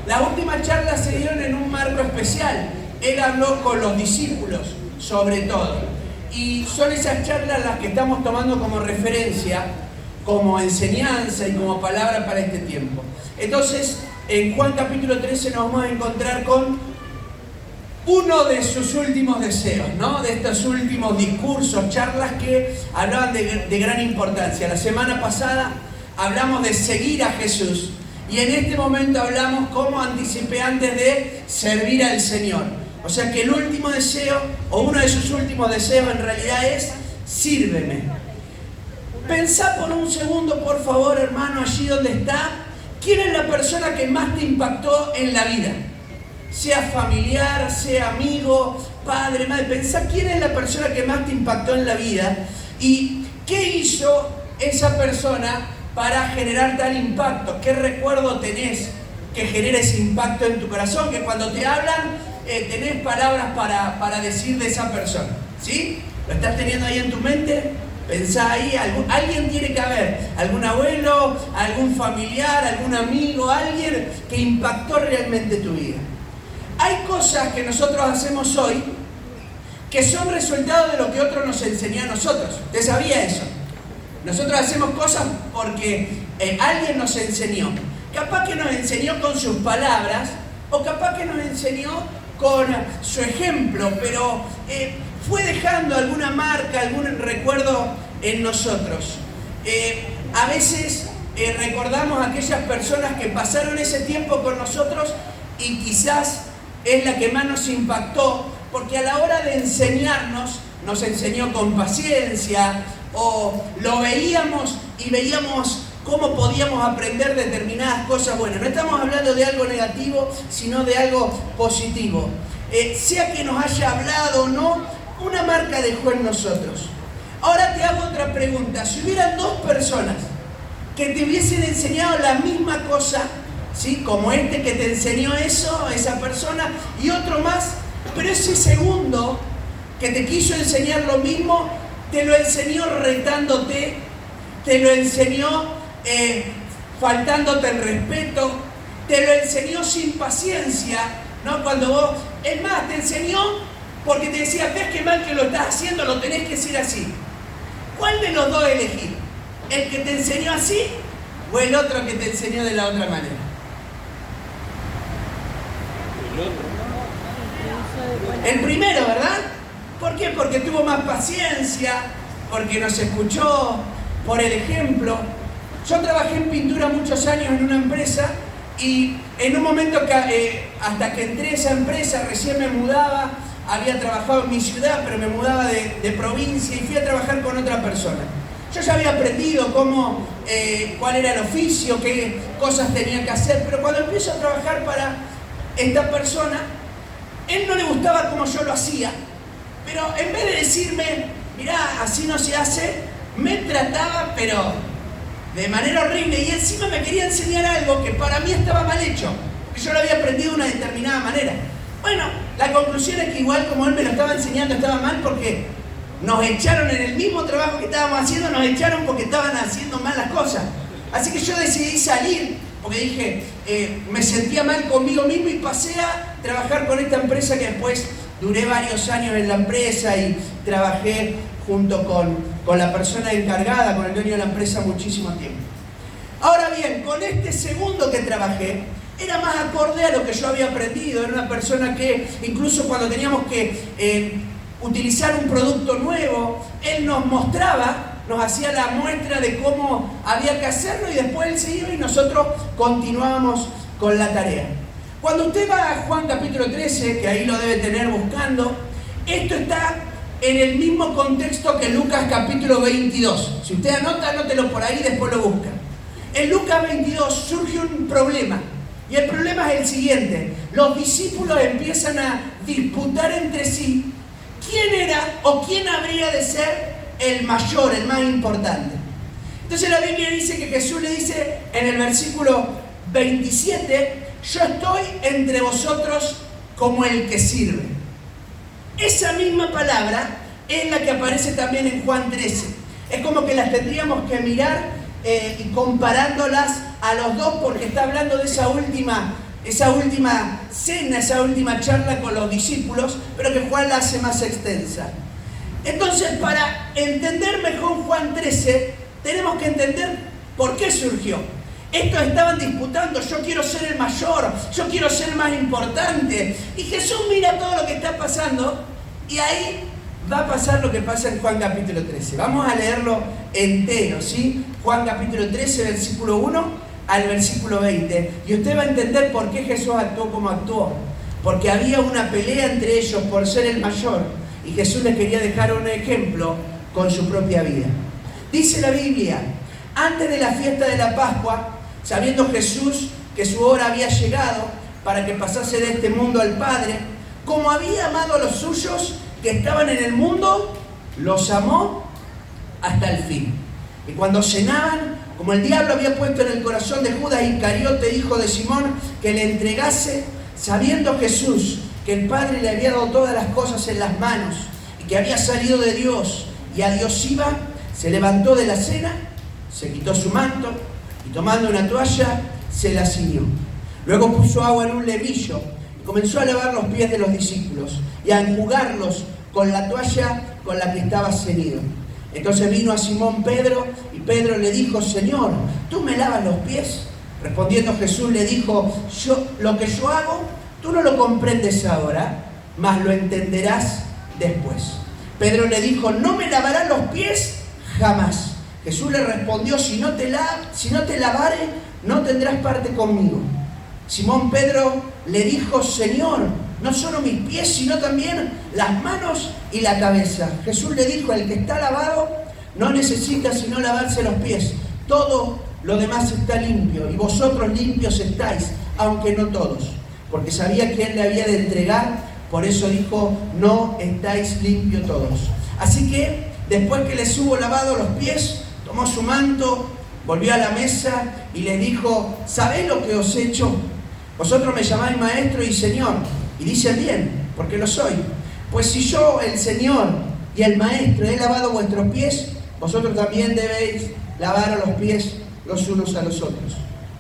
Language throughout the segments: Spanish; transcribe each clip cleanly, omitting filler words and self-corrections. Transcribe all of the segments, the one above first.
Las últimas charlas se dieron en un marco especial. Él habló con los discípulos, sobre todo. Y son esas charlas las que estamos tomando como referencia, como enseñanza y como palabra para este tiempo. Entonces, en Juan capítulo 13 nos vamos a encontrar con uno de sus últimos deseos, ¿no? De estos últimos discursos, charlas que hablaban de gran importancia. La semana pasada hablamos de seguir a Jesús y en este momento hablamos, como anticipé antes, de servir al Señor. O sea que el último deseo, o uno de sus últimos deseos en realidad es: sírveme. Pensá por un segundo, por favor, hermano, allí donde está, ¿quién es la persona que más te impactó en la vida? Sea familiar, sea amigo, padre, madre. Pensá quién es la persona que más te impactó en la vida y qué hizo esa persona para generar tal impacto. ¿Qué recuerdo tenés que genera ese impacto en tu corazón? Que cuando te hablan, tenés palabras para decir de esa persona, ¿sí? ¿Lo estás teniendo ahí en tu mente? Pensá ahí, alguien tiene que haber, algún abuelo, algún familiar, algún amigo, alguien que impactó realmente tu vida. Hay cosas que nosotros hacemos hoy que son resultado de lo que otro nos enseñó a nosotros. ¿Usted sabía eso? Nosotros hacemos cosas porque alguien nos enseñó. Capaz que nos enseñó con sus palabras o capaz que nos enseñó con su ejemplo, pero fue dejando alguna marca, algún recuerdo en nosotros. A veces recordamos a aquellas personas que pasaron ese tiempo con nosotros y quizás es la que más nos impactó, porque a la hora de enseñarnos, nos enseñó con paciencia, o lo veíamos y veíamos cómo podíamos aprender determinadas cosas buenas. No estamos hablando de algo negativo, sino de algo positivo. Sea que nos haya hablado o no, una marca dejó en nosotros. Ahora te hago otra pregunta. Si hubieran dos personas que te hubiesen enseñado la misma cosa, ¿sí? Como este que te enseñó eso, esa persona, y otro más, pero ese segundo que te quiso enseñar lo mismo, te lo enseñó retándote, te lo enseñó faltándote el respeto, te lo enseñó sin paciencia, ¿no? Cuando vos, es más, te enseñó porque te decía: ves qué mal que lo estás haciendo, lo tenés que decir así. ¿Cuál de los dos elegir? ¿El que te enseñó así o el otro que te enseñó de la otra manera? El primero, ¿verdad? ¿Por qué? Porque tuvo más paciencia, porque nos escuchó, por el ejemplo. Yo trabajé en pintura muchos años en una empresa y en un momento hasta que entré a esa empresa, recién me mudaba, había trabajado en mi ciudad, pero me mudaba de provincia y fui a trabajar con otra persona. Yo ya había aprendido cuál era el oficio, qué cosas tenía que hacer, pero cuando empiezo a trabajar para esta persona, él no le gustaba como yo lo hacía, pero en vez de decirme: mirá, así no se hace, me trataba, pero de manera horrible, y encima me quería enseñar algo que para mí estaba mal hecho, que yo lo había aprendido de una determinada manera. Bueno, la conclusión es que igual como él me lo estaba enseñando estaba mal, porque nos echaron en el mismo trabajo que estábamos haciendo, nos echaron porque estaban haciendo mal las cosas. Así que yo decidí salir, porque dije, me sentía mal conmigo mismo y pasé a trabajar con esta empresa, que después duré varios años en la empresa y trabajé junto con la persona encargada, con el dueño de la empresa, muchísimo tiempo. Ahora bien, con este segundo que trabajé, era más acorde a lo que yo había aprendido. Era una persona que incluso cuando teníamos que utilizar un producto nuevo, él nos mostraba, nos hacía la muestra de cómo había que hacerlo y después él se iba y nosotros continuábamos con la tarea. Cuando usted va a Juan capítulo 13, que ahí lo debe tener buscando, esto está en el mismo contexto que Lucas capítulo 22. Si usted anota, anótelo por ahí y después lo busca. En Lucas 22 surge un problema. Y el problema es el siguiente: los discípulos empiezan a disputar entre sí quién era o quién habría de ser el mayor, el más importante. Entonces la Biblia dice que Jesús le dice en el versículo 27: yo estoy entre vosotros como el que sirve. Esa misma palabra es la que aparece también en Juan 13. Es como que las tendríamos que mirar y comparándolas a los dos, porque está hablando de esa última esa última cena, esa última charla con los discípulos, pero que Juan la hace más extensa. Entonces, para entender mejor Juan 13, tenemos que entender por qué surgió. Estos estaban disputando, yo quiero ser el mayor, yo quiero ser el más importante. Y Jesús mira todo lo que está pasando y ahí va a pasar lo que pasa en Juan capítulo 13. Vamos a leerlo entero, ¿sí? Juan capítulo 13, versículo 1 al versículo 20. Y usted va a entender por qué Jesús actuó como actuó. Porque había una pelea entre ellos por ser el mayor. Y Jesús les quería dejar un ejemplo con su propia vida. Dice la Biblia, antes de la fiesta de la Pascua, sabiendo Jesús que su hora había llegado para que pasase de este mundo al Padre, como había amado a los suyos que estaban en el mundo, los amó hasta el fin. Y cuando cenaban, como el diablo había puesto en el corazón de Judas Iscariote, hijo de Simón, que le entregase, sabiendo Jesús que el Padre le había dado todas las cosas en las manos y que había salido de Dios y a Dios iba, se levantó de la cena, se quitó su manto y tomando una toalla se la ciñó. Luego puso agua en un levillo y comenzó a lavar los pies de los discípulos y a enjugarlos con la toalla con la que estaba ceñido. Entonces vino a Simón Pedro y Pedro le dijo, Señor, ¿tú me lavas los pies? Respondiendo Jesús le dijo, lo que yo hago, tú no lo comprendes ahora, mas lo entenderás después. Pedro le dijo, no me lavarás los pies jamás. Jesús le respondió, si no te lavare, no tendrás parte conmigo. Simón Pedro le dijo, Señor, no solo mis pies, sino también las manos y la cabeza. Jesús le dijo, el que está lavado no necesita sino lavarse los pies. Todo lo demás está limpio, y vosotros limpios estáis, aunque no todos. Porque sabía que él le había de entregar, por eso dijo, no estáis limpios todos. Así que, después que les hubo lavado los pies, tomó su manto, volvió a la mesa y les dijo, ¿sabéis lo que os he hecho? Vosotros me llamáis maestro y señor, y dicen bien, porque lo soy. Pues si yo, el Señor y el Maestro, he lavado vuestros pies, vosotros también debéis lavar a los pies los unos a los otros.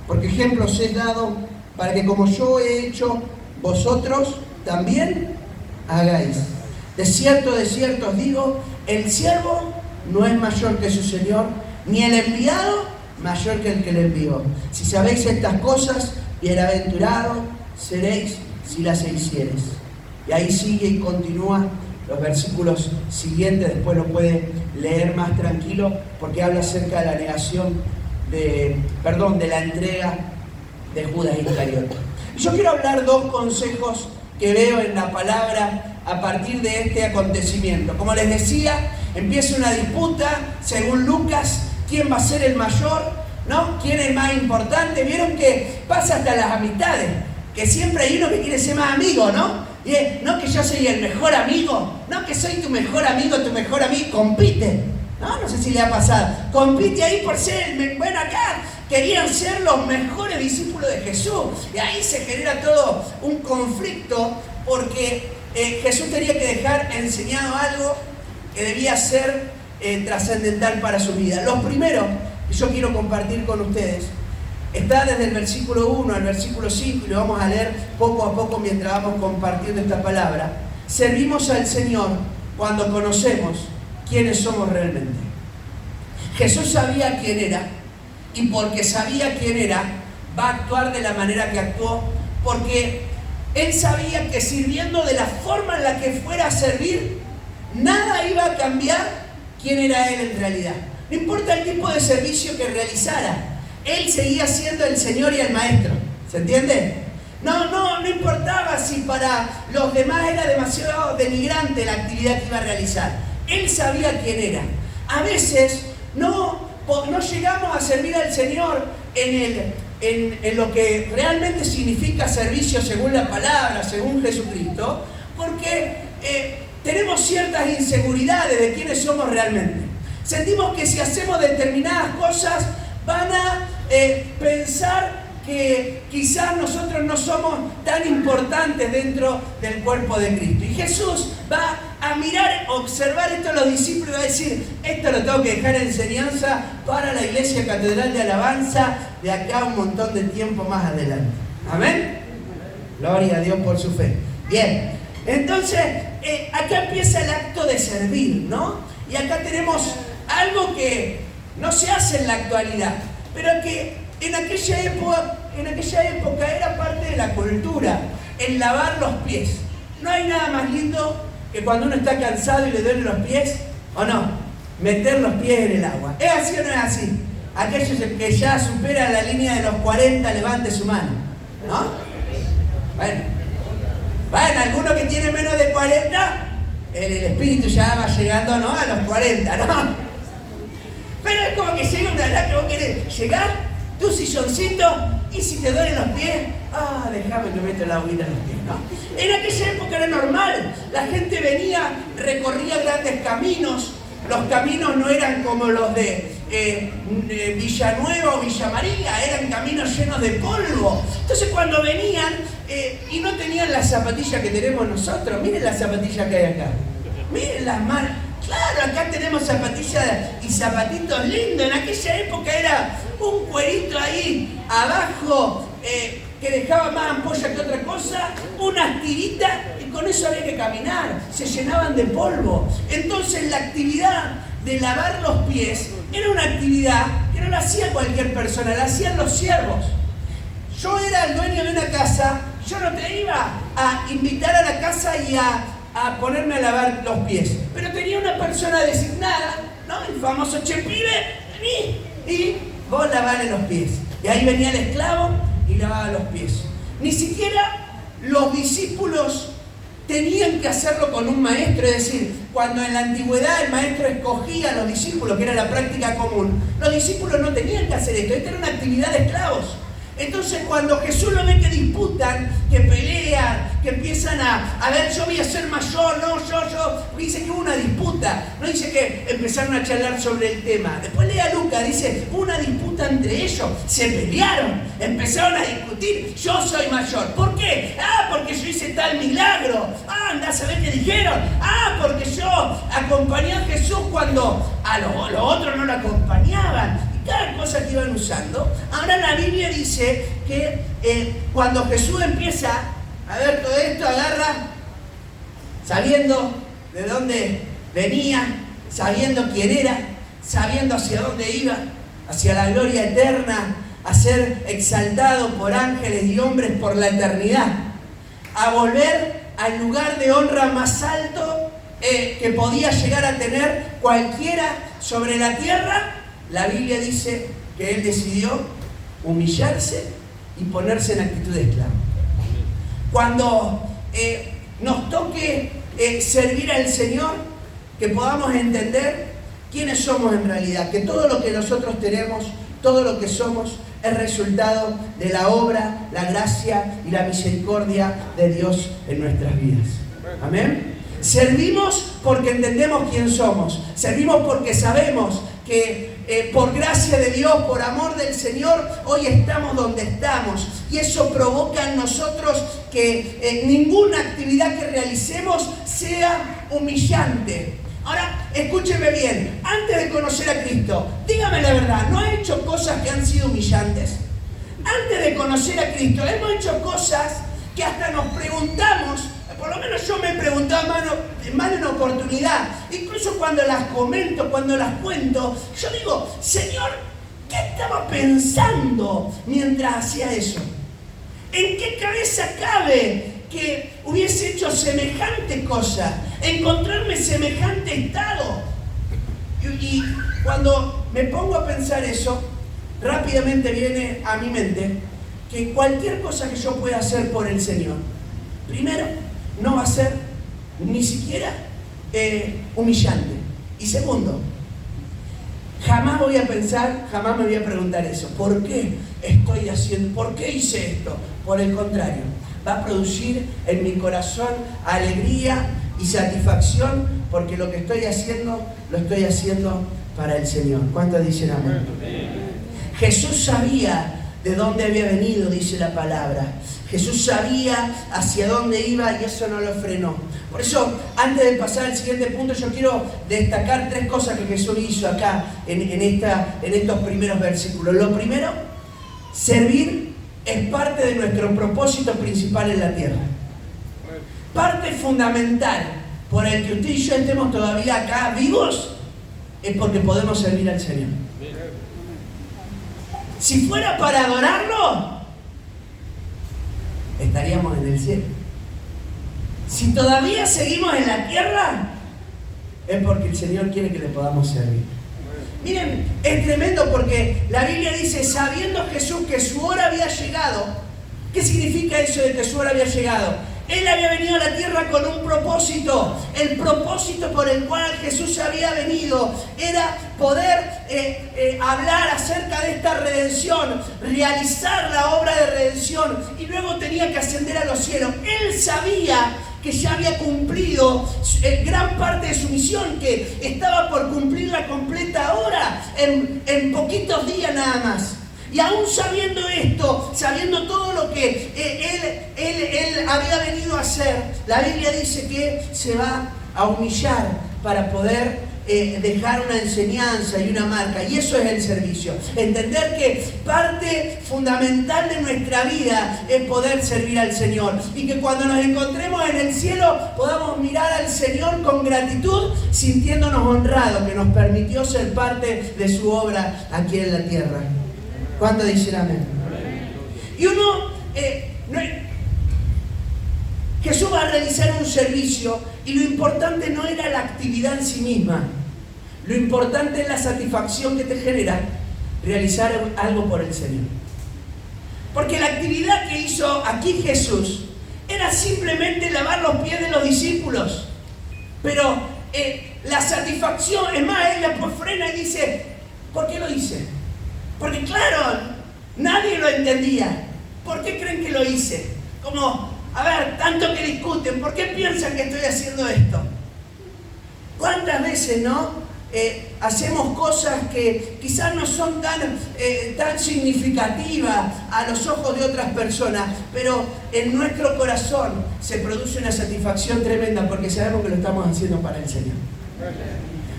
Porque ejemplo os he dado para que como yo he hecho, vosotros también hagáis. De cierto os digo, el siervo no es mayor que su Señor, ni el enviado mayor que el que le envió. Si sabéis estas cosas, bienaventurados seréis si las hiciereis. Y ahí sigue y continúa los versículos siguientes, después lo puede leer más tranquilo, porque habla acerca de la negación, de la entrega de Judas Iscariote. Yo quiero hablar dos consejos que veo en la palabra a partir de este acontecimiento. Como les decía, empieza una disputa, según Lucas, ¿quién va a ser el mayor? ¿No? ¿Quién es más importante? Vieron que pasa hasta las amistades, que siempre hay uno que quiere ser más amigo, ¿no? Y no que yo soy el mejor amigo, no que soy tu mejor amigo, compite. No sé si le ha pasado. Compite ahí por ser, bueno, acá querían ser los mejores discípulos de Jesús. Y ahí se genera todo un conflicto porque Jesús tenía que dejar enseñado algo que debía ser trascendental para su vida. Lo primero que yo quiero compartir con ustedes está desde el versículo 1 al versículo 5 y lo vamos a leer poco a poco mientras vamos compartiendo esta palabra. Servimos al Señor cuando conocemos quiénes somos realmente. Jesús sabía quién era y porque sabía quién era, va a actuar de la manera que actuó, porque Él sabía que sirviendo de la forma en la que fuera a servir, nada iba a cambiar quién era Él en realidad. No importa el tipo de servicio que realizara, Él seguía siendo el Señor y el Maestro. ¿Se entiende? No importaba si para los demás era demasiado denigrante la actividad que iba a realizar. Él sabía quién era. A veces no llegamos a servir al Señor en lo que realmente significa servicio según la palabra, según Jesucristo, porque tenemos ciertas inseguridades de quiénes somos realmente. Sentimos que si hacemos determinadas cosas van a pensar que quizás nosotros no somos tan importantes dentro del cuerpo de Cristo. Y Jesús va a mirar, observar esto a los discípulos y va a decir, esto lo tengo que dejar en enseñanza para la Iglesia Catedral de Alabanza de acá un montón de tiempo más adelante. ¿Amén? Gloria a Dios por su fe. Bien, entonces, acá empieza el acto de servir, ¿no? Y acá tenemos algo que no se hace en la actualidad, pero que en aquella época era parte de la cultura, el lavar los pies. No hay nada más lindo que cuando uno está cansado y le duelen los pies, ¿o no? Meter los pies en el agua. ¿Es así o no es así? Aquellos que ya superan la línea de los 40, levante su mano, ¿no? Bueno, alguno que tiene menos de 40, el espíritu ya va llegando, ¿no? A los 40, ¿no? Pero es como que llega una edad que vos querés llegar, tu silloncito, y si te duelen los pies, déjame que meto la agüita en los pies, ¿no? En aquella época era normal, la gente venía, recorría grandes caminos, los caminos no eran como los de Villanueva o Villa María, eran caminos llenos de polvo. Entonces cuando venían y no tenían las zapatillas que tenemos nosotros, miren las zapatillas que hay acá, miren las manos. Claro, acá tenemos zapatillas y zapatitos lindos. En aquella época era un cuerito ahí abajo que dejaba más ampolla que otra cosa, unas tiritas, y con eso había que caminar, se llenaban de polvo. Entonces la actividad de lavar los pies era una actividad que no la hacía cualquier persona, la hacían los siervos. Yo era el dueño de una casa, yo no te iba a invitar a la casa y a ponerme a lavar los pies, pero tenía una persona designada, ¿no? El famoso Chepibe, vení y vos lavale los pies. Y ahí venía el esclavo y lavaba los pies. Ni siquiera los discípulos tenían que hacerlo con un maestro, es decir, cuando en la antigüedad el maestro escogía a los discípulos, que era la práctica común, los discípulos no tenían que hacer esto, esta era una actividad de esclavos. Entonces cuando Jesús lo ve que disputan, que pelean, que empiezan a ver, yo voy a ser mayor, no, yo, dice que hubo una disputa, no dice que empezaron a charlar sobre el tema. Después lea Lucas, dice, una disputa entre ellos, se pelearon, empezaron a discutir, yo soy mayor. ¿Por qué? Porque yo hice tal milagro. Anda a saber qué dijeron. Porque yo acompañé a Jesús cuando a los otros no lo acompañaban. Cada cosa que iban usando. Ahora la Biblia dice que cuando Jesús empieza a ver todo esto, agarra, sabiendo de dónde venía, sabiendo quién era, sabiendo hacia dónde iba, hacia la gloria eterna, a ser exaltado por ángeles y hombres por la eternidad, a volver al lugar de honra más alto que podía llegar a tener cualquiera sobre la tierra. La Biblia dice que Él decidió humillarse y ponerse en actitud de esclavo. Cuando nos toque servir al Señor, que podamos entender quiénes somos en realidad, que todo lo que nosotros tenemos, todo lo que somos, es resultado de la obra, la gracia y la misericordia de Dios en nuestras vidas. Amén. Servimos porque entendemos quién somos. Servimos porque sabemos que por gracia de Dios, por amor del Señor, hoy estamos donde estamos. Y eso provoca en nosotros que ninguna actividad que realicemos sea humillante. Ahora, escúcheme bien, antes de conocer a Cristo, dígame la verdad, ¿no he hecho cosas que han sido humillantes? Antes de conocer a Cristo, hemos hecho cosas que hasta nos preguntamos, por lo menos yo me he preguntado más de una oportunidad, incluso cuando las comento, cuando las cuento, yo digo, Señor, ¿qué estaba pensando mientras hacía eso? ¿En qué cabeza cabe que hubiese hecho semejante cosa, encontrarme semejante estado? Y cuando me pongo a pensar eso, rápidamente viene a mi mente que cualquier cosa que yo pueda hacer por el Señor, primero, no va a ser ni siquiera humillante. Y segundo, jamás voy a pensar, jamás me voy a preguntar eso. ¿Por qué estoy haciendo? ¿Por qué hice esto? Por el contrario, va a producir en mi corazón alegría y satisfacción, porque lo que estoy haciendo, lo estoy haciendo para el Señor. ¿Cuántos dicen amén? Jesús sabía de dónde había venido, dice la palabra. Jesús sabía hacia dónde iba y eso no lo frenó. Por eso, antes de pasar al siguiente punto, yo quiero destacar 3 cosas que Jesús hizo acá en estos primeros versículos. Lo primero, servir es parte de nuestro propósito principal en la tierra. Parte fundamental por el que usted y yo estemos todavía acá vivos es porque podemos servir al Señor. Si fuera para adorarlo, estaríamos en el cielo. Si todavía seguimos en la tierra, es porque el Señor quiere que le podamos servir. Miren, es tremendo porque la Biblia dice, sabiendo Jesús que su hora había llegado. ¿Qué significa eso de que su hora había llegado? Él había venido a la tierra con un propósito. El propósito por el cual Jesús había venido era poder hablar acerca de esta redención, realizar la obra de redención, y luego tenía que ascender a los cielos. Él sabía que ya había cumplido gran parte de su misión, que estaba por cumplir la completa ahora, en poquitos días nada más. Y aún sabiendo esto, sabiendo todo lo que él había venido a hacer, la Biblia dice que se va a humillar para poder dejar una enseñanza y una marca. Y eso es el servicio. Entender que parte fundamental de nuestra vida es poder servir al Señor. Y que cuando nos encontremos en el cielo podamos mirar al Señor con gratitud, sintiéndonos honrados que nos permitió ser parte de su obra aquí en la tierra. ¿Cuánto dicen amén? Y Jesús va a realizar un servicio y lo importante no era la actividad en sí misma. Lo importante es la satisfacción que te genera realizar algo por el Señor. Porque la actividad que hizo aquí Jesús era simplemente lavar los pies de los discípulos. Pero la satisfacción, es más, él después frena y dice, ¿por qué lo hice? Porque claro, nadie lo entendía. ¿Por qué creen que lo hice? Como, a ver, tanto que discuten, ¿por qué piensan que estoy haciendo esto? ¿Cuántas veces, no? Hacemos cosas que quizás no son tan significativas a los ojos de otras personas, pero en nuestro corazón se produce una satisfacción tremenda porque sabemos que lo estamos haciendo para el Señor.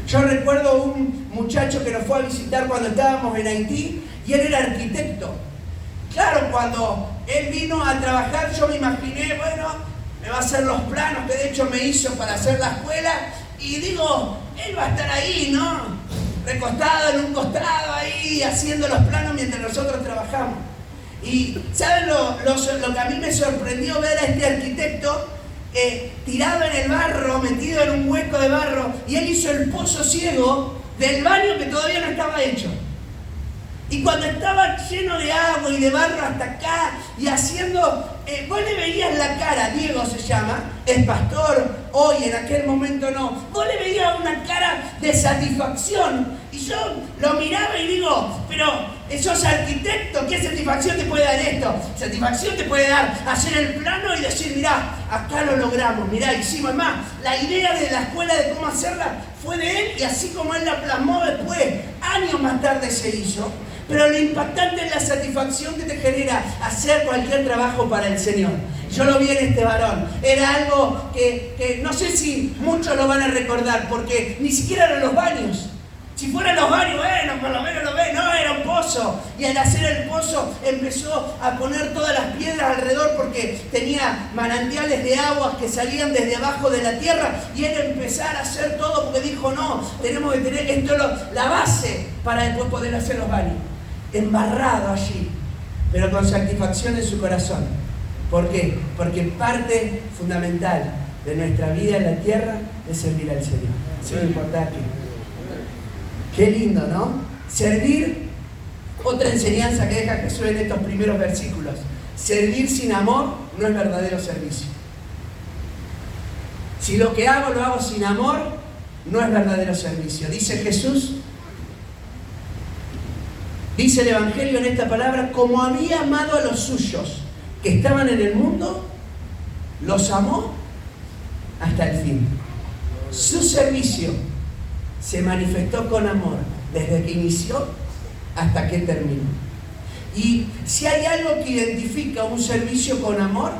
Yo recuerdo un muchacho que nos fue a visitar cuando estábamos en Haití y él era arquitecto. Claro, cuando él vino a trabajar yo me imaginé, bueno, me va a hacer los planos que de hecho me hizo para hacer la escuela, y digo, él va a estar ahí, ¿no? Recostado en un costado ahí, haciendo los planos mientras nosotros trabajamos. Y ¿saben lo que a mí me sorprendió ver a este arquitecto? Tirado en el barro, metido en un hueco de barro, y él hizo el pozo ciego del baño que todavía no estaba hecho. Y cuando estaba lleno de agua y de barro hasta acá, y haciendo, vos le veías la cara, Diego se llama, es pastor, hoy en aquel momento no, vos le veías una cara de satisfacción, y yo lo miraba y digo, pero sos arquitecto, ¿qué satisfacción te puede dar esto? Satisfacción te puede dar hacer el plano y decir, mirá, acá lo logramos, mirá, hicimos. Es más, la idea de la escuela de cómo hacerla fue de él, y así como él la plasmó después, años más tarde se hizo. Pero lo impactante es la satisfacción que te genera hacer cualquier trabajo para el Señor. Yo lo vi en este varón. Era algo que no sé si muchos lo van a recordar, porque ni siquiera eran los baños. Si fueran los baños, bueno, por lo menos lo ven. No, era un pozo. Y al hacer el pozo empezó a poner todas las piedras alrededor porque tenía manantiales de aguas que salían desde abajo de la tierra. Y él empezar a hacer todo porque dijo, no, tenemos que tener esto la base para después poder hacer los baños. Embarrado allí, pero con satisfacción en su corazón. ¿Por qué? Porque parte fundamental de nuestra vida en la tierra es servir al Señor. Eso es importante. Qué lindo, ¿no? Servir, otra enseñanza que deja Jesús en estos primeros versículos. Servir sin amor no es verdadero servicio. Si lo que hago lo hago sin amor, no es verdadero servicio. Dice Jesús, dice el Evangelio en esta palabra, como había amado a los suyos que estaban en el mundo, los amó hasta el fin. Su servicio se manifestó con amor desde que inició hasta que terminó. Y si hay algo que identifica un servicio con amor,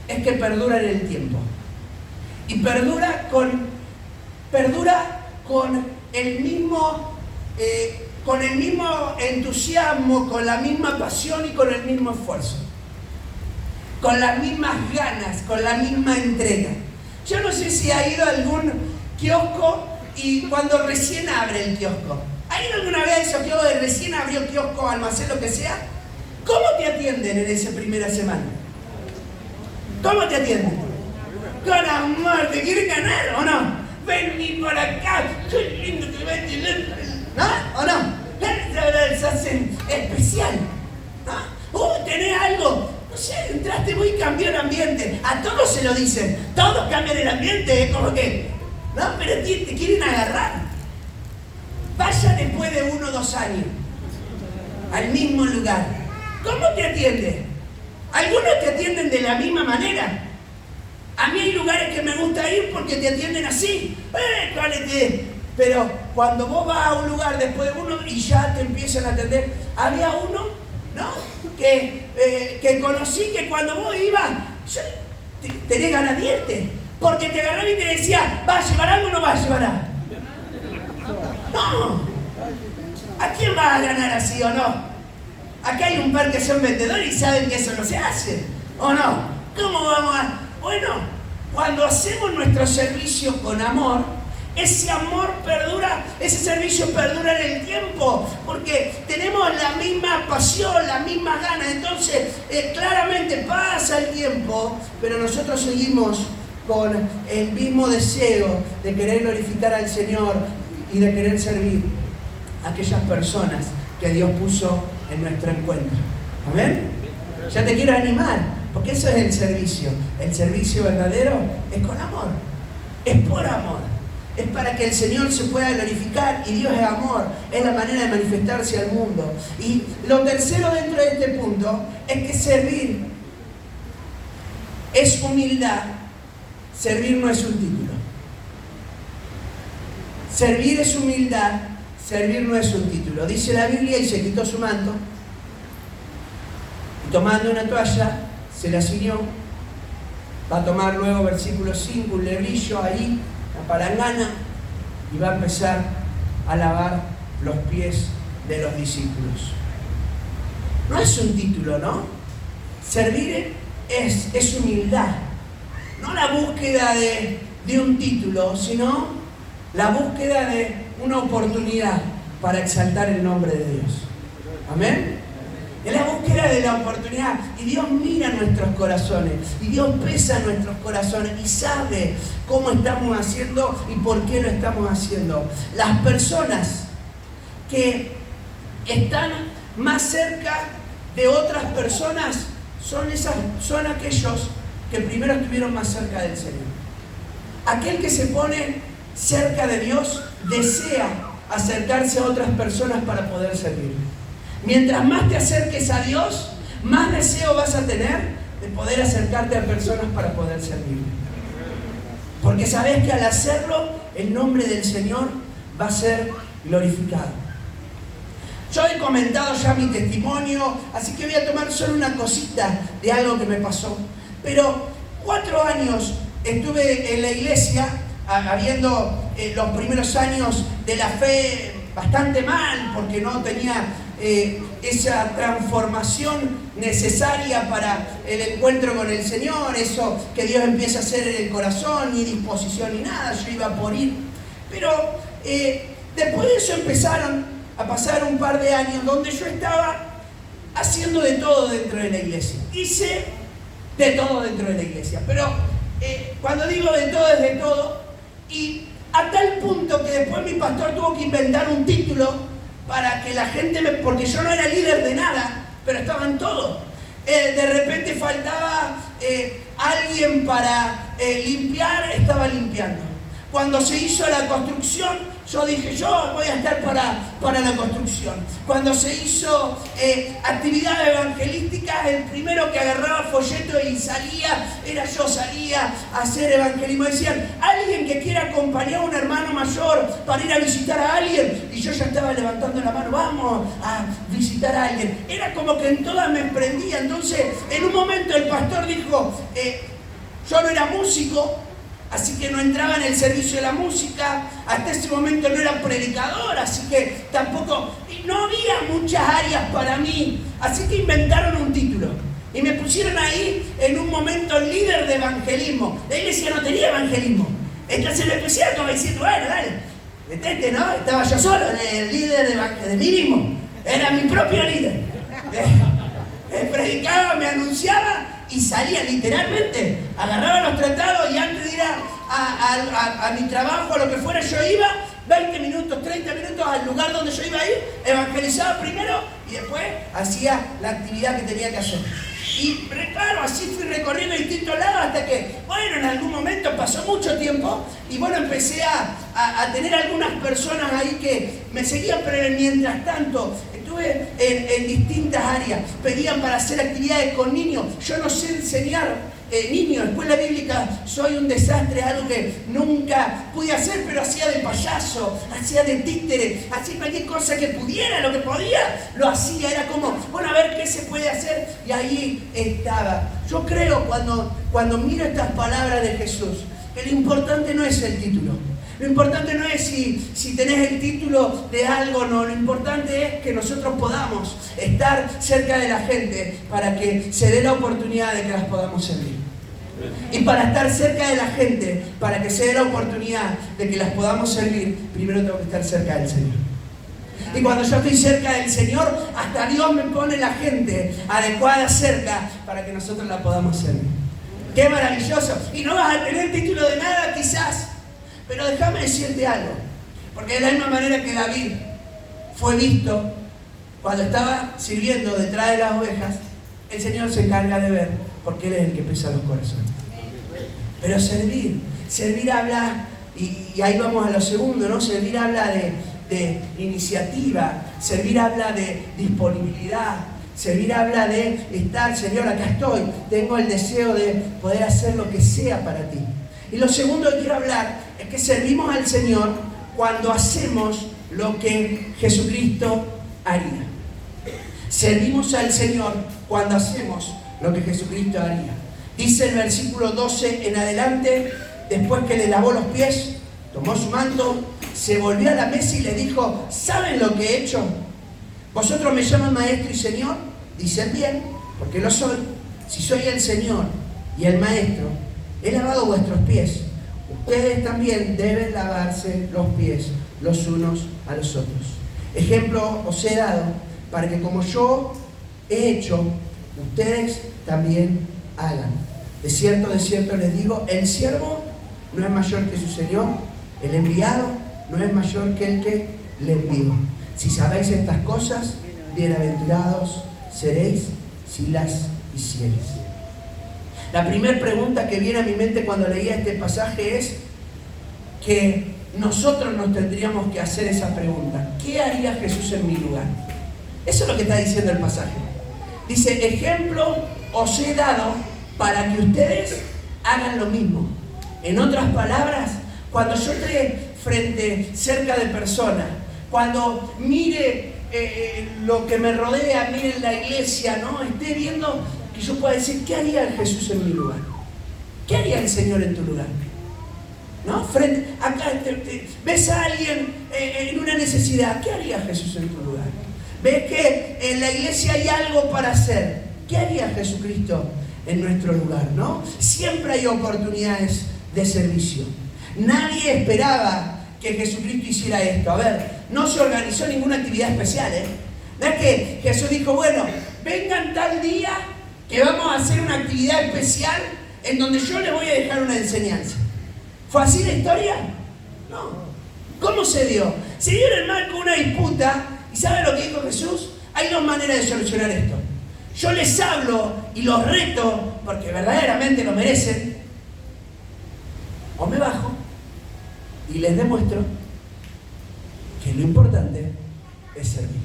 es que perdura en el tiempo. Y perdura con el mismo con el mismo entusiasmo, con la misma pasión y con el mismo esfuerzo. Con las mismas ganas, con la misma entrega. Yo no sé si ha ido a algún kiosco y cuando recién abre el kiosco. ¿Ha ido alguna vez a esos kioscos de recién abrió kiosco, almacén, lo que sea? ¿Cómo te atienden en esa primera semana? ¿Cómo te atienden? Con amor, ¿te quieren ganar o no? Vení por acá, qué lindo que ves, ¿no? ¿O no? Se hacen especial, ¿no? ¿Tenés algo? No sé, entraste muy y cambió el ambiente. A todos se lo dicen, todos cambian el ambiente, como que, ¿no? Pero te quieren agarrar. Vaya después de 1 o 2 años al mismo lugar. ¿Cómo te atienden? Algunos te atienden de la misma manera. A mí hay lugares que me gusta ir porque te atienden así. Pero cuando vos vas a un lugar después de uno y ya te empiezan a atender. Había uno, ¿no? Que conocí que cuando vos ibas, tenés ganas de irte. Porque te agarraba y te decía, ¿vas a llevar algo o no vas a llevar algo? No. ¿A quién vas a ganar así o no? Acá hay un par que son vendedores y saben que eso no se hace, ¿o no? ¿Cómo vamos a...? Bueno, cuando hacemos nuestro servicio con amor, ese amor perdura, ese servicio perdura en el tiempo, porque tenemos la misma pasión, las mismas ganas. Entonces, claramente pasa el tiempo, pero nosotros seguimos con el mismo deseo de querer glorificar al Señor y de querer servir a aquellas personas que Dios puso en nuestro encuentro. ¿Amén? Ya te quiero animar, porque eso es el servicio. El servicio verdadero es con amor, es por amor, es para que el Señor se pueda glorificar, y Dios es amor, es la manera de manifestarse al mundo. Y lo tercero dentro de este punto es que servir es humildad. Servir no es un título. Servir es humildad, servir no es un título. Dice la Biblia, y se quitó su manto, y tomando una toalla, se la ciñó. Va a tomar luego, versículo 5, un lebrillo ahí, una palangana, y va a empezar a lavar los pies de los discípulos. No es un título, ¿no? Servir es humildad. No la búsqueda de un título, sino la búsqueda de una oportunidad para exaltar el nombre de Dios. ¿Amén? Es la búsqueda de la oportunidad. Y Dios mira nuestros corazones. Y Dios pesa nuestros corazones. Y sabe cómo estamos haciendo y por qué lo estamos haciendo. Las personas que están más cerca de otras personas son aquellos que primero estuvieron más cerca del Señor. Aquel que se pone cerca de Dios desea acercarse a otras personas para poder servir. Mientras más te acerques a Dios, más deseo vas a tener de poder acercarte a personas para poder servir. Porque sabes que al hacerlo, el nombre del Señor va a ser glorificado. Yo he comentado ya mi testimonio, así que voy a tomar solo una cosita de algo que me pasó. Pero 4 años estuve en la iglesia, habiendo los primeros años de la fe bastante mal, porque no tenía esa transformación necesaria para el encuentro con el Señor, eso que Dios empieza a hacer en el corazón, ni disposición ni nada, yo iba por ir. Pero después de eso empezaron a pasar un par de años donde yo estaba haciendo de todo dentro de la iglesia. Hice de todo dentro de la iglesia, pero cuando digo de todo es de todo, y a tal punto que después mi pastor tuvo que inventar un título para que la gente porque yo no era líder de nada, pero estaba en todo. De repente faltaba alguien para limpiar, estaba limpiando. Cuando se hizo la construcción, yo dije, yo voy a estar para la construcción. Cuando se hizo actividad evangelística, el primero que agarraba folleto y salía, salía a hacer evangelismo. Decían, alguien que quiera acompañar a un hermano mayor para ir a visitar a alguien. Y yo ya estaba levantando la mano, vamos a visitar a alguien. Era como que en todas me prendía. Entonces, en un momento el pastor dijo, yo no era músico, así que no entraba en el servicio de la música. Hasta ese momento no era predicador, así que tampoco, no había muchas áreas para mí. Así que inventaron un título y me pusieron ahí en un momento líder de evangelismo. La iglesia no tenía evangelismo. Entonces me pusieron como diciendo, bueno, dale, detente, ¿no? Estaba yo solo, el líder de mí mismo. Era mi propio líder. Predicaba, me anunciaba y salía literalmente. Agarraba los tratados y antes de ir a mi trabajo, a lo que fuera, yo iba 20 minutos, 30 minutos al lugar donde yo iba a ir, evangelizaba primero y después hacía la actividad que tenía que hacer. Y claro, así fui recorriendo distintos lados hasta que, bueno, en algún momento pasó mucho tiempo y bueno, empecé a tener algunas personas ahí que me seguían, pero mientras tanto estuve en distintas áreas. Pedían para hacer actividades con niños. Yo no sé enseñar niños, escuela bíblica, soy un desastre, algo que nunca pude hacer, pero hacía de payaso, hacía de títere, hacía cualquier cosa que pudiera, lo que podía, lo hacía. Era como, bueno, a ver qué se puede hacer, y ahí estaba. Yo creo, cuando miro estas palabras de Jesús, que lo importante no es el título. Lo importante no es si tenés el título de algo, no. Lo importante es que nosotros podamos estar cerca de la gente para que se dé la oportunidad de que las podamos servir. Y para estar cerca de la gente, para que se dé la oportunidad de que las podamos servir, primero tengo que estar cerca del Señor. Y cuando yo estoy cerca del Señor, hasta Dios me pone la gente adecuada cerca para que nosotros la podamos servir. ¡Qué maravilloso! Y no vas a tener título de nada quizás, pero déjame decirte algo, porque de la misma manera que David fue visto cuando estaba sirviendo detrás de las ovejas, el Señor se encarga de ver, porque Él es el que pesa los corazones. Pero servir habla, y ahí vamos a lo segundo, ¿no? Servir habla de iniciativa, servir habla de disponibilidad, servir habla de estar, Señor, acá estoy, tengo el deseo de poder hacer lo que sea para ti. Y lo segundo que quiero hablar es que servimos al Señor cuando hacemos lo que Jesucristo haría. Servimos al Señor cuando hacemos lo que Jesucristo haría. Dice el versículo 12 en adelante, después que le lavó los pies, tomó su manto, se volvió a la mesa y le dijo, ¿saben lo que he hecho? Vosotros me llaman maestro y Señor, dicen bien, porque lo soy. Si soy el Señor y el maestro, he lavado vuestros pies. Ustedes también deben lavarse los pies los unos a los otros. Ejemplo os he dado para que como yo he hecho, ustedes también hagan. De cierto les digo, el siervo no es mayor que su Señor, el enviado no es mayor que el que le envió. Si sabéis estas cosas, bienaventurados seréis si las hiciereis. La primera pregunta que viene a mi mente cuando leía este pasaje es que nosotros nos tendríamos que hacer esa pregunta. ¿Qué haría Jesús en mi lugar? Eso es lo que está diciendo el pasaje. Dice, ejemplo os he dado para que ustedes hagan lo mismo. En otras palabras, cuando yo esté cerca de personas, cuando mire lo que me rodea, mire la iglesia, ¿no? Esté viendo que yo pueda decir, ¿qué haría Jesús en mi lugar? ¿Qué haría el Señor en tu lugar? ¿No? Acá ves a alguien en una necesidad, ¿qué haría Jesús en tu lugar? Ves que en la iglesia hay algo para hacer, ¿qué haría Jesucristo en nuestro lugar? ¿No? Siempre hay oportunidades de servicio. Nadie esperaba que Jesucristo hiciera esto. A ver, no se organizó ninguna actividad especial, ¿eh? No es que Jesús dijo, bueno, vengan tal día que vamos a hacer una actividad especial en donde yo les voy a dejar una enseñanza. ¿Fue así la historia? No. ¿Cómo se dio? Se dio en el marco una disputa, y ¿sabe lo que dijo Jesús? Hay dos maneras de solucionar esto. Yo les hablo y los reto, porque verdaderamente lo merecen, o me bajo y les demuestro que lo importante es servir.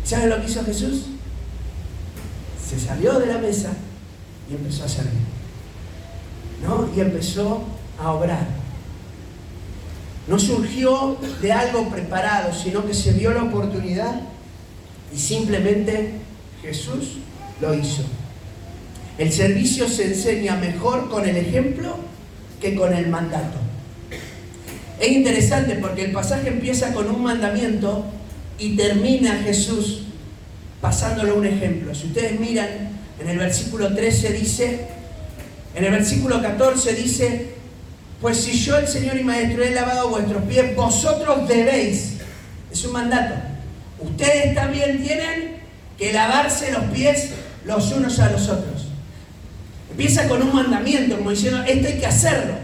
¿Saben lo que hizo Jesús? Se salió de la mesa y empezó a servir, ¿no? Y empezó a obrar. No surgió de algo preparado, sino que se vio la oportunidad y simplemente Jesús lo hizo. El servicio se enseña mejor con el ejemplo que con el mandato. Es interesante porque el pasaje empieza con un mandamiento y termina Jesús pasándolo un ejemplo. Si ustedes miran, en el versículo 13 dice, en el versículo 14 dice, pues si yo, el Señor y Maestro, he lavado vuestros pies, vosotros debéis. Es un mandato. Ustedes también tienen que lavarse los pies los unos a los otros. Empieza con un mandamiento, como diciendo, esto hay que hacerlo.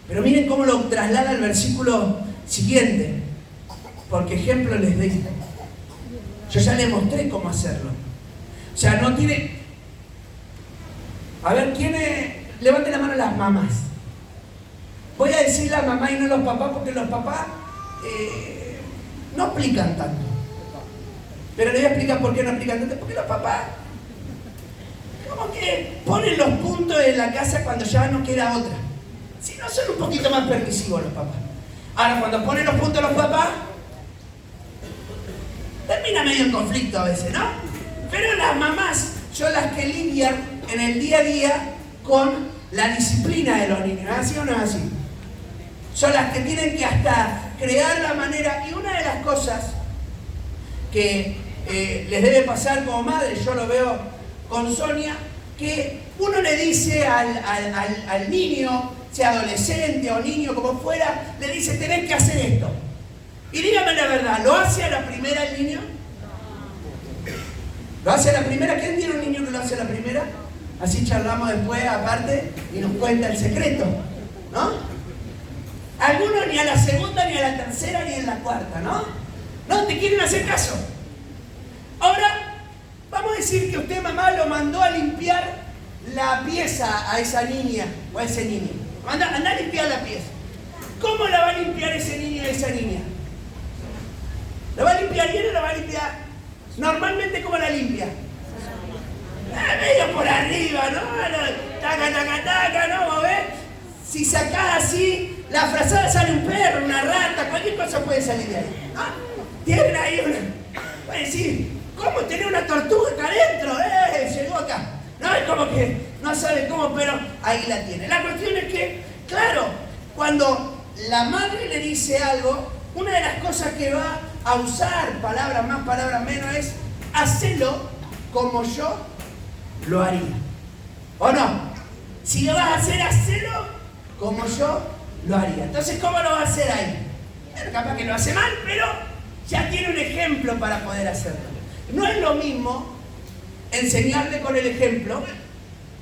Pero miren cómo lo traslada al versículo siguiente. Porque ejemplo les doy. Yo ya les mostré cómo hacerlo. O sea, no tiene... A ver, ¿quiénes? Levanten la mano las mamás. Voy a decir la mamá y no los papás, porque los papás no aplican tanto. Pero les voy a explicar por qué no aplican tanto. Porque los papás como que ponen los puntos en la casa cuando ya no queda otra. Si no, son un poquito más permisivos los papás. Ahora, cuando ponen los puntos los papás, termina medio en conflicto a veces, ¿no? Pero las mamás son las que lidian en el día a día con la disciplina de los niños. ¿Es así o no es así? Son las que tienen que hasta crear la manera. Y una de las cosas que les debe pasar como madre, yo lo veo con Sonia, que uno le dice al niño, sea adolescente o niño, como fuera, le dice, tenés que hacer esto. Y dígame la verdad, ¿lo hace a la primera el niño? ¿Lo hace a la primera? ¿Quién tiene un niño que lo hace a la primera? Así charlamos después, aparte, y nos cuenta el secreto, ¿no? Algunos ni a la segunda, ni a la tercera, ni en la cuarta, ¿no? No te quieren hacer caso. Ahora, vamos a decir que usted, mamá, lo mandó a limpiar la pieza a esa niña o a ese niño. Anda a limpiar la pieza. ¿Cómo la va a limpiar ese niño y esa niña? ¿La va a limpiar bien o la va a limpiar? Normalmente, ¿cómo la limpia? Medio por arriba, ¿no? Taca, taca, taca, ¿no? ¿Ves? Si sacás así, la frazada sale un perro, una rata, cualquier cosa puede salir de ahí, ¿no? Tienen ahí una... Pueden decir, ¿cómo tener una tortuga acá adentro? Llegó acá. No, es como que no sabe cómo, pero ahí la tiene. La cuestión es que, claro, cuando la madre le dice algo, una de las cosas que va a usar, palabras más, palabras menos, es hacelo como yo lo haría. ¿O no? Si lo vas a hacer, hacelo como yo lo haría. Entonces, ¿cómo lo va a hacer ahí? Bueno, capaz que lo hace mal, pero ya tiene un ejemplo para poder hacerlo. No es lo mismo enseñarle con el ejemplo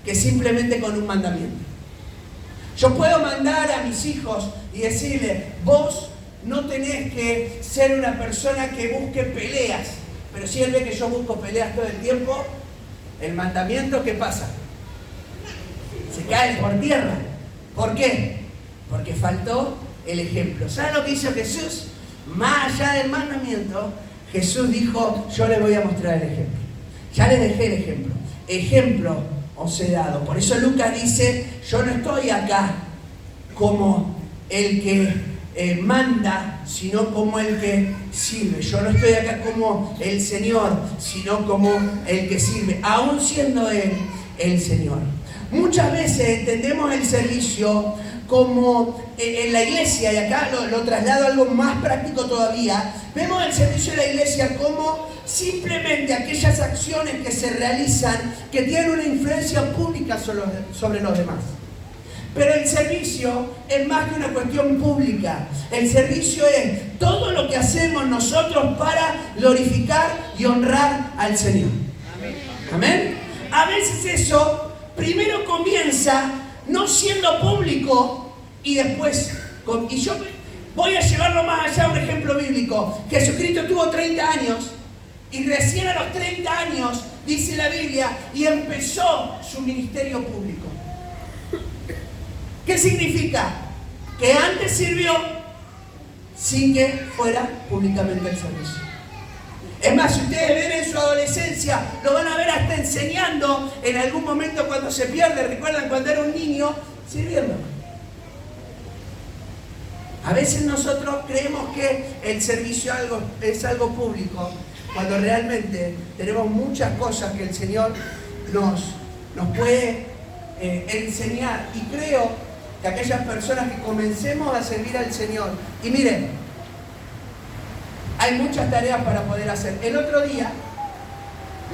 que simplemente con un mandamiento. Yo puedo mandar a mis hijos y decirle, vos no tenés que ser una persona que busque peleas, pero si él ve que yo busco peleas todo el tiempo, el mandamiento, ¿qué pasa? Se cae por tierra. ¿Por qué? Porque faltó el ejemplo. ¿Saben lo que hizo Jesús? Más allá del mandamiento, Jesús dijo, yo les voy a mostrar el ejemplo. Ya les dejé el ejemplo. Ejemplo os he dado. Por eso Lucas dice, yo no estoy acá como el que manda, sino como el que sirve. Yo no estoy acá como el Señor, sino como el que sirve, aún siendo Él el Señor. Muchas veces entendemos el servicio como en la iglesia, y acá lo traslado a algo más práctico todavía. Vemos el servicio de la iglesia como simplemente aquellas acciones que se realizan que tienen una influencia pública sobre los demás. Pero el servicio es más que una cuestión pública. El servicio es todo lo que hacemos nosotros para glorificar y honrar al Señor. Amén. A veces eso primero comienza no siendo público y después... Y yo voy a llevarlo más allá, un ejemplo bíblico. Jesucristo tuvo 30 años y recién a los 30 años, dice la Biblia, y empezó su ministerio público. ¿Qué significa? Que antes sirvió sin que fuera públicamente el servicio. Es más, si ustedes ven en su adolescencia, lo van a ver hasta enseñando en algún momento cuando se pierde. ¿Recuerdan cuando era un niño? Sirviendo. A veces nosotros creemos que el servicio es algo público, cuando realmente tenemos muchas cosas que el Señor nos puede enseñar. Y creo que aquellas personas que comencemos a servir al Señor. Y miren, hay muchas tareas para poder hacer. El otro día,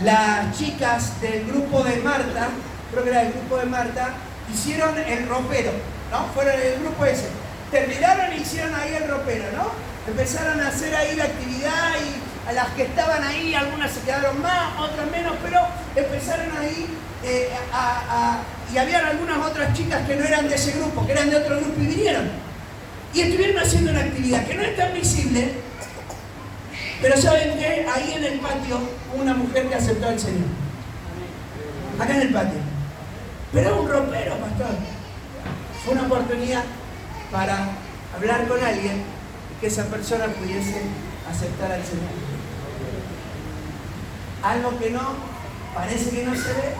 las chicas del grupo de Marta, creo que era el grupo de Marta, hicieron el ropero, ¿no? Fueron el grupo ese. Terminaron y hicieron ahí el ropero, ¿no? Empezaron a hacer ahí la actividad y a las que estaban ahí, algunas se quedaron más, otras menos, pero empezaron ahí y habían algunas otras chicas que no eran de ese grupo, que eran de otro grupo y vinieron. Y estuvieron haciendo una actividad que no es tan visible, pero ¿saben qué? Ahí en el patio hubo una mujer que aceptó al Señor. Acá en el patio. Pero es un ropero, pastor. Fue una oportunidad para hablar con alguien y que esa persona pudiese aceptar al Señor. Algo que no, parece que no se ve.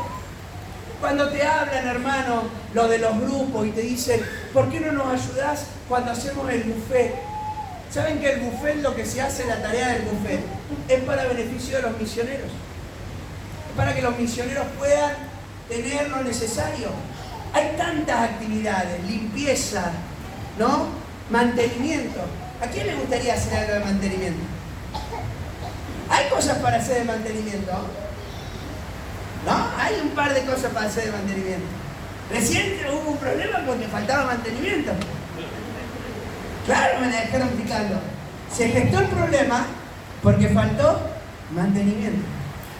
Cuando te hablan, hermano, lo de los grupos y te dicen, ¿por qué no nos ayudás cuando hacemos el buffet? ¿Saben que el buffet, lo que se hace, la tarea del buffet, es para beneficio de los misioneros? Es para que los misioneros puedan tener lo necesario. Hay tantas actividades, limpieza, ¿no? Mantenimiento. ¿A quién le gustaría hacer algo de mantenimiento? Hay cosas para hacer de mantenimiento, ¿no? Hay un par de cosas para hacer de mantenimiento. Recién hubo un problema porque faltaba mantenimiento. Claro, me la dejaron picando. Se gestó el problema porque faltó mantenimiento.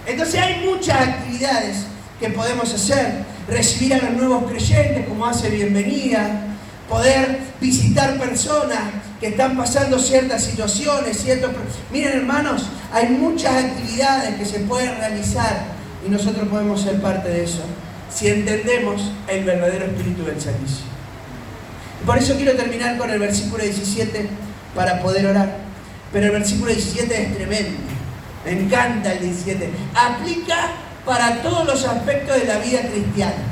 Entonces hay muchas actividades que podemos hacer. Recibir a los nuevos creyentes como hace bienvenida, poder visitar personas que están pasando ciertas situaciones, Miren, hermanos, hay muchas actividades que se pueden realizar y nosotros podemos ser parte de eso si entendemos el verdadero espíritu del servicio. Por eso quiero terminar con el versículo 17 para poder orar. Pero el versículo 17 es tremendo. Me encanta el 17. Aplica para todos los aspectos de la vida cristiana.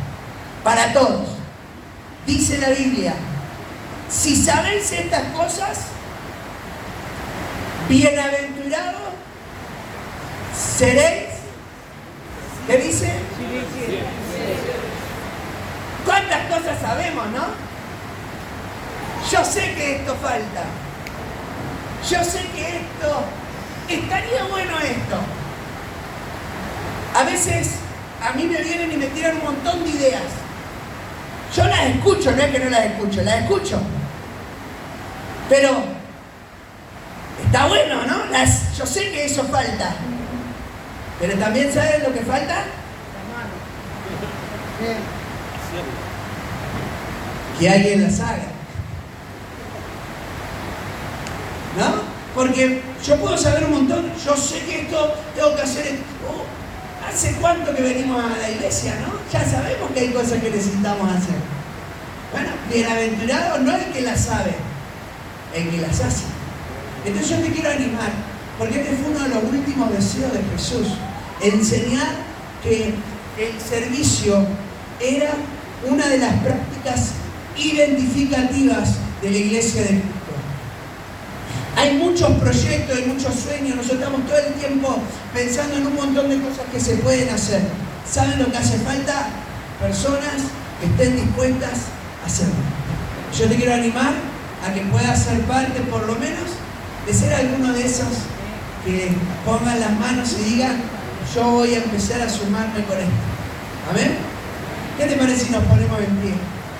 Para todos. Dice la Biblia, si sabéis estas cosas, bienaventurados seréis. ¿Qué dice? ¿Cuántas cosas sabemos, no? Yo sé que esto falta. Yo sé que esto, estaría bueno esto. A veces a mí me vienen y me tiran un montón de ideas. Yo las escucho, no es que no las escucho, las escucho. Pero está bueno, ¿no? Yo sé que eso falta. Pero también ¿saben lo que falta? Que alguien las haga. ¿No? Porque yo puedo saber un montón, yo sé que esto tengo que hacer. ¿Hace cuánto que venimos a la iglesia, no? Ya sabemos que hay cosas que necesitamos hacer. Bueno, bienaventurado no el que las sabe, el que las hace. Entonces yo te quiero animar, porque este fue uno de los últimos deseos de Jesús, enseñar que el servicio era una de las prácticas identificativas de la iglesia de Cristo. Hay muchos proyectos, hay muchos sueños, nosotros estamos todo el tiempo pensando en un montón de cosas que se pueden hacer. ¿Saben lo que hace falta? Personas que estén dispuestas a hacerlo. Yo te quiero animar a que puedas ser parte, por lo menos, de ser alguno de esos que pongan las manos y digan, yo voy a empezar a sumarme con esto. ¿Amén? ¿Qué te parece si nos ponemos en pie?